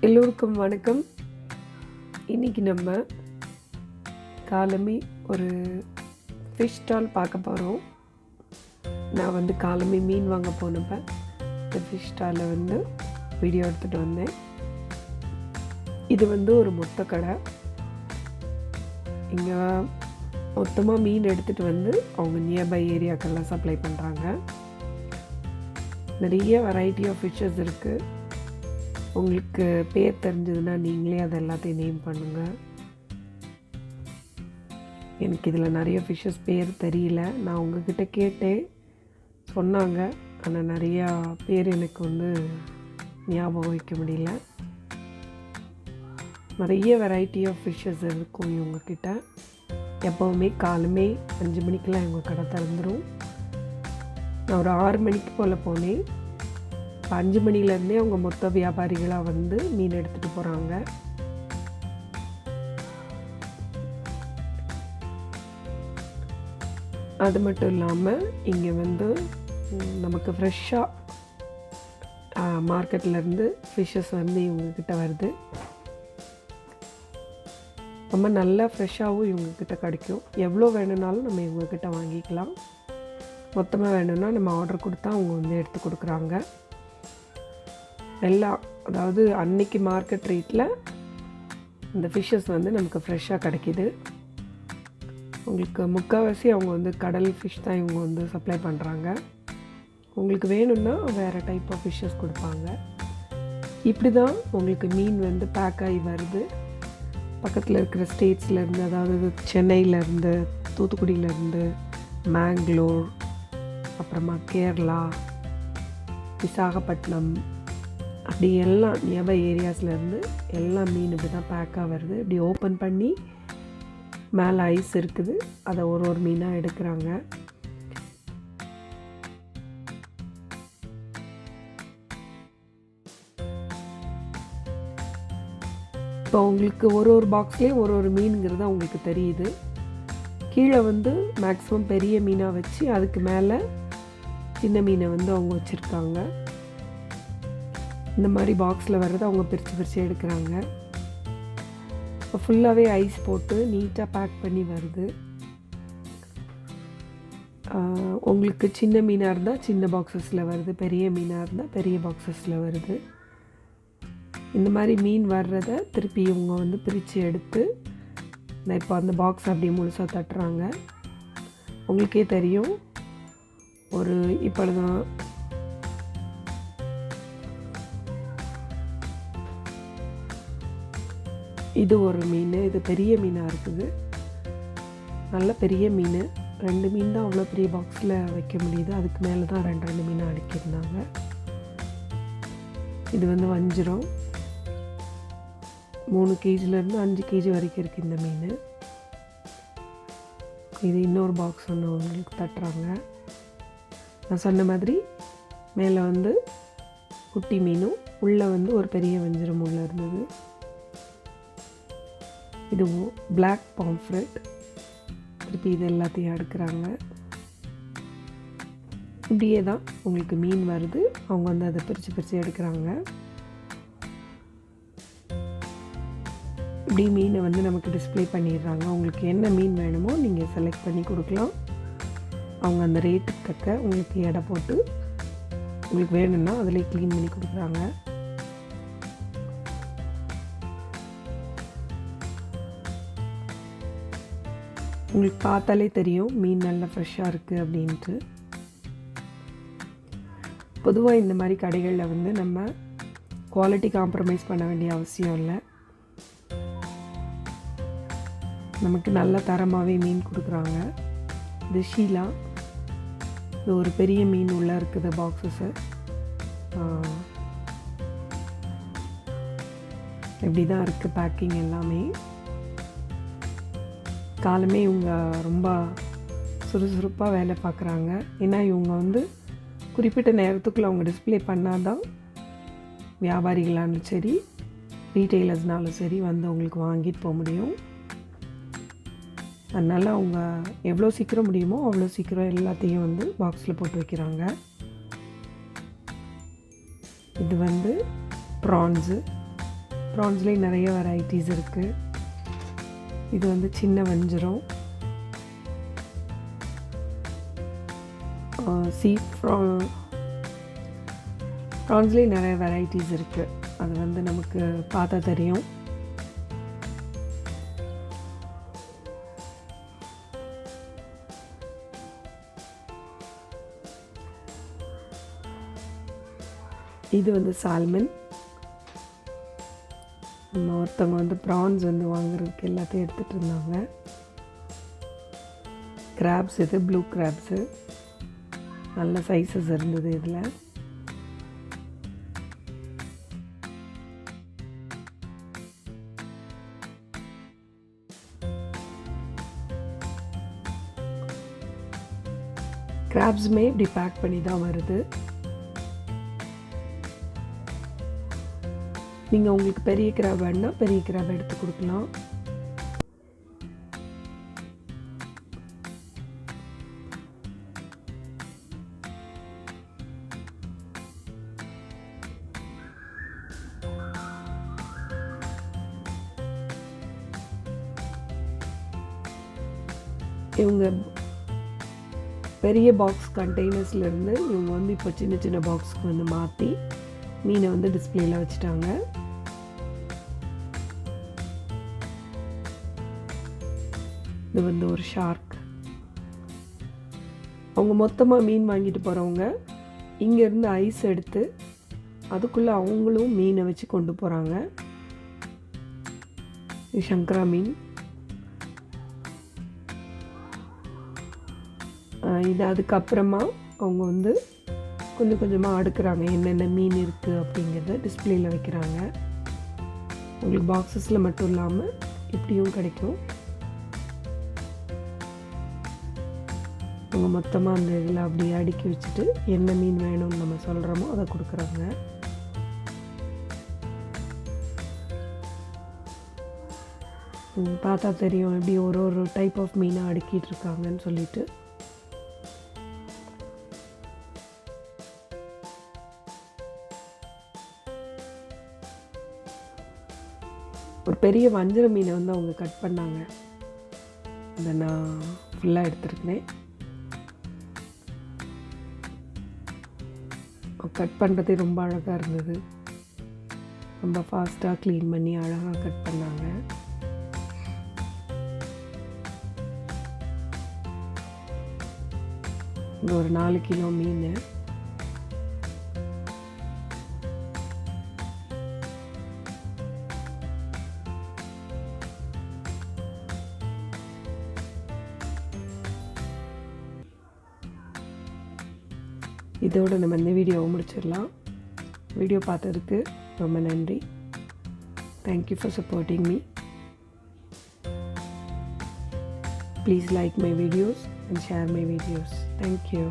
எல்லோருக்கும் வணக்கம். இன்றைக்கி நம்ம காலமே ஒரு ஃபிஷ் ஸ்டால் பார்க்க போகிறோம். நான் காலமே மீன் வாங்க போனப்போ இந்த ஃபிஷ் ஸ்டாலில் வீடியோ எடுத்துகிட்டு வந்தேன். இது ஒரு மொத்த கடை. இங்கே மொத்தமாக மீன் எடுத்துகிட்டு அவங்க நியர்பை ஏரியாக்கெல்லாம் சப்ளை பண்ணுறாங்க. நிறைய வெரைட்டி ஆஃப் ஃபிஷ்ஷஸ் இருக்குது. உங்களுக்கு பேர் தெரிஞ்சதுன்னா நீங்களே அதை எல்லாத்தையும் நேம் பண்ணுங்கள். எனக்கு இதில் நிறைய ஃபிஷ்ஷஸ் பேர் தெரியல. நான் உங்ககிட்ட கேட்டேன், சொன்னாங்க. ஆனால் நிறையா பேர் எனக்கு ஞாபகம் வைக்க முடியல. நிறைய வெரைட்டி ஆஃப் ஃபிஷ்ஷஸ் இருக்கும் இவங்கக்கிட்ட. எப்போவுமே காலமே 5 மணிக்கெலாம் இவங்க கடை திறந்துடும். நான் ஒரு 6 மணிக்கு போல் போனேன். 5 மணிலேருந்தே அவங்க மொத்த வியாபாரிகளாக மீன் எடுத்துகிட்டு போகிறாங்க. அது மட்டும் இல்லாமல் இங்கே நமக்கு ஃப்ரெஷ்ஷாக மார்க்கெட்லேருந்து ஃபிஷ்ஷஸ் இவங்கக்கிட்ட வருது. ரொம்ப நல்லா ஃப்ரெஷ்ஷாகவும் இவங்கக்கிட்ட கிடைக்கும். எவ்வளோ வேணும்னாலும் நம்ம இவங்கக்கிட்ட வாங்கிக்கலாம். மொத்தமாக வேணும்னா நம்ம ஆர்டர் கொடுத்தா அவங்க எடுத்து கொடுக்குறாங்க. எல்லாம் அதாவது அன்னைக்கு மார்க்கெட் ரேட்டில் இந்த ஃபிஷ்ஷஸ் நமக்கு ஃப்ரெஷ்ஷாக கிடைக்கிது. உங்களுக்கு முக்கால்வாசி அவங்க கடல் ஃபிஷ் தான் இவங்க சப்ளை பண்ணுறாங்க. உங்களுக்கு வேணும்னா வேறு டைப் ஆஃப் ஃபிஷ்ஷஸ் கொடுப்பாங்க. இப்படி தான் உங்களுக்கு மீன் பேக் ஆகி வருது. பக்கத்தில் இருக்கிற ஸ்டேட்ஸ்லேருந்து, அதாவது சென்னையிலேருந்து, தூத்துக்குடியிலேருந்து, மேங்களூர், அப்புறமா கேரளா, விசாகப்பட்டினம், அப்படி எல்லாம் நியர்பை ஏரியாஸ்லேருந்து எல்லாம் மீன் இப்படி தான் பேக்காக வருது. இப்படி ஓப்பன் பண்ணி மேலே ஐஸ் இருக்குது, அதை ஒரு மீனாக எடுக்கிறாங்க. இப்போ உங்களுக்கு ஒரு பாக்ஸ்லேயும் ஒரு மீனுங்கிறது அவங்களுக்கு தெரியுது. கீழே மேக்ஸிமம் பெரிய மீனாக வச்சு அதுக்கு மேலே சின்ன மீனை அவங்க வச்சுருக்காங்க. இந்த மாதிரி பாக்ஸில் வர்றது அவங்க பிரித்து எடுக்கிறாங்க. இப்போ ஃபுல்லாகவே ஐஸ் போட்டு நீட்டாக பேக் பண்ணி வருது. உங்களுக்கு சின்ன மீனாக இருந்தால் சின்ன பாக்ஸஸில் வருது, பெரிய மீனாக இருந்தால் பெரிய பாக்ஸஸில் வருது. இந்த மாதிரி மீன் வர்றதை திருப்பி இவங்க பிரித்து எடுத்து இப்போ அந்த பாக்ஸ் அப்படியே முழுசாக தட்டுறாங்க. உங்களுக்கே தெரியும், இப்பொழுது இது ஒரு மீன். இது பெரிய மீனாக இருக்குது, நல்ல பெரிய மீன். 2 மீன் தான் அவ்வளோ பெரிய பாக்ஸில் வைக்க முடியுது. அதுக்கு மேலே தான் 2 மீனாக அடிக்கிருந்தாங்க. இது வஞ்சிரம். 3 கேஜிலேருந்து 5 கேஜி வரைக்கும் இருக்குது இந்த மீன். இது இன்னொரு பாக்ஸ் உங்களுக்கு தட்டுறாங்க. நான் சொன்ன மாதிரி மேலே குட்டி மீனும் உள்ளே ஒரு பெரிய வஞ்சிரம் உள்ளே இருந்தது. இது பிளாக் பாம்ஃப்ரெட். திருப்பி இது எல்லாத்தையும் எடுக்கிறாங்க. இப்படியே தான் உங்களுக்கு மீன் வருது. அவங்க அதை பிரித்து எடுக்கிறாங்க. இப்படி மீனை நமக்கு டிஸ்ப்ளே பண்ணிடுறாங்க. உங்களுக்கு என்ன மீன் வேணுமோ நீங்கள் செலக்ட் பண்ணி கொடுக்கலாம். அவங்க அந்த ரேட்டுக்கு தக்க உங்களுக்கு எடை போட்டு உங்களுக்கு வேணும்னா அதிலே க்ளீன் பண்ணி கொடுக்குறாங்க. உங்களுக்கு பார்த்தாலே தெரியும் மீன் நல்லா ஃப்ரெஷ்ஷாக இருக்குது அப்படின்ட்டு. பொதுவாக இந்த மாதிரி கடைகளில் நம்ம குவாலிட்டி காம்ப்ரமைஸ் பண்ண வேண்டிய அவசியம் இல்லை. நமக்கு நல்ல தரமாகவே மீன் கொடுக்குறாங்க. இது ஷீலா. இது ஒரு பெரிய மீன் உள்ளே இருக்குது பாக்ஸஸு. இப்படி தான் இருக்குது பேக்கிங் எல்லாமே. காலமே இவங்க ரொம்ப சுறுசுறுப்பாக வேலை பார்க்குறாங்க. ஏன்னா இவங்க குறிப்பிட்ட நேரத்துக்குள்ளே அவங்க டிஸ்ப்ளே பண்ணால் தான் வியாபாரிகளாலும் சரி, ரீட்டெய்லர்ஸ்னாலும் சரி அவங்களுக்கு வாங்கிட்டு போக முடியும். அதனால் அவங்க எவ்வளோ சீக்கிரம் முடியுமோ அவ்வளோ சீக்கிரம் எல்லாத்தையும் பாக்ஸில் போட்டு வைக்கிறாங்க. இது ப்ரான்ஸு. ப்ரான்ஸ்லேயே நிறைய வெரைட்டிஸ் இருக்குது. இது வந்து சின்ன வஞ்சரம். ப்ரான்ஸ்லேயே நிறைய வெரைட்டிஸ் இருக்குது. அது வந்து நமக்கு பார்த்தா தெரியும். இது வந்து சால்மன். ஒருத்தவங்க வந்து ப்ரான்ஸ் வந்து வாங்குறதுக்கு எல்லாத்தையும் எடுத்துகிட்டு இருந்தாங்க. கிராப்ஸ், இது ப்ளூ கிராப்ஸு, நல்ல சைஸஸ் இருந்தது இதில். கிராப்ஸுமே இப்படி பேக் பண்ணி தான் வருது. நீங்கள் உங்களுக்கு பெரிய கிராப் வேணுன்னா பெரிய கிராப் எடுத்து கொடுக்கலாம். இவங்க பெரிய பாக்ஸ் கண்டெய்னர்ஸ்லேருந்து இவங்க வந்து இப்போ சின்ன சின்ன பாக்ஸுக்கு வந்து மாற்றி மீனை வந்து டிஸ்பிளேயில் வச்சுட்டாங்க. இது வந்து ஒரு ஷார்க். அவங்க மொத்தமாக மீன் வாங்கிட்டு போகிறவங்க இங்கேருந்து ஐஸ் எடுத்து அதுக்குள்ளே அவங்களும் மீனை வச்சு கொண்டு போகிறாங்க. இது சங்கரா மீன். இது அதுக்கப்புறமா அவங்க வந்து கொஞ்சம் கொஞ்சமாக அடுக்குறாங்க. என்னென்ன மீன் இருக்குது அப்படிங்கிறத டிஸ்பிளேயில் வைக்கிறாங்க. உங்களுக்கு பாக்ஸஸில் மட்டும் இல்லாமல் இப்படியும் கிடைக்கும். அவங்க மொத்தமாக அந்த இதில் அப்படியே அடுக்கி வச்சுட்டு என்ன மீன் வேணும்னு நம்ம சொல்கிறோமோ அதை கொடுக்குறாங்க. பார்த்தா தெரியும் எப்படி ஒரு ஒரு டைப் ஆஃப் மீனை அடுக்கிட்டு இருக்காங்கன்னு சொல்லிட்டு. ஒரு பெரிய வஞ்சர மீனை வந்து அவங்க கட் பண்ணாங்க. அதை நான் ஃபுல்லாக எடுத்துருக்கேன். கட் பண்ணுறதே ரொம்ப அழகாக இருந்தது. ரொம்ப ஃபாஸ்ட்டாக க்ளீன் பண்ணி அழகாக கட் பண்ணாங்க. இங்கே ஒரு 4 கிலோ மீன். இதோடு நம்ம இந்த வீடியோவை முடிச்சிடலாம். வீடியோ பார்த்ததுக்கு ரொம்ப நன்றி. Thank you for supporting me. Please like my videos and share my videos. Thank you.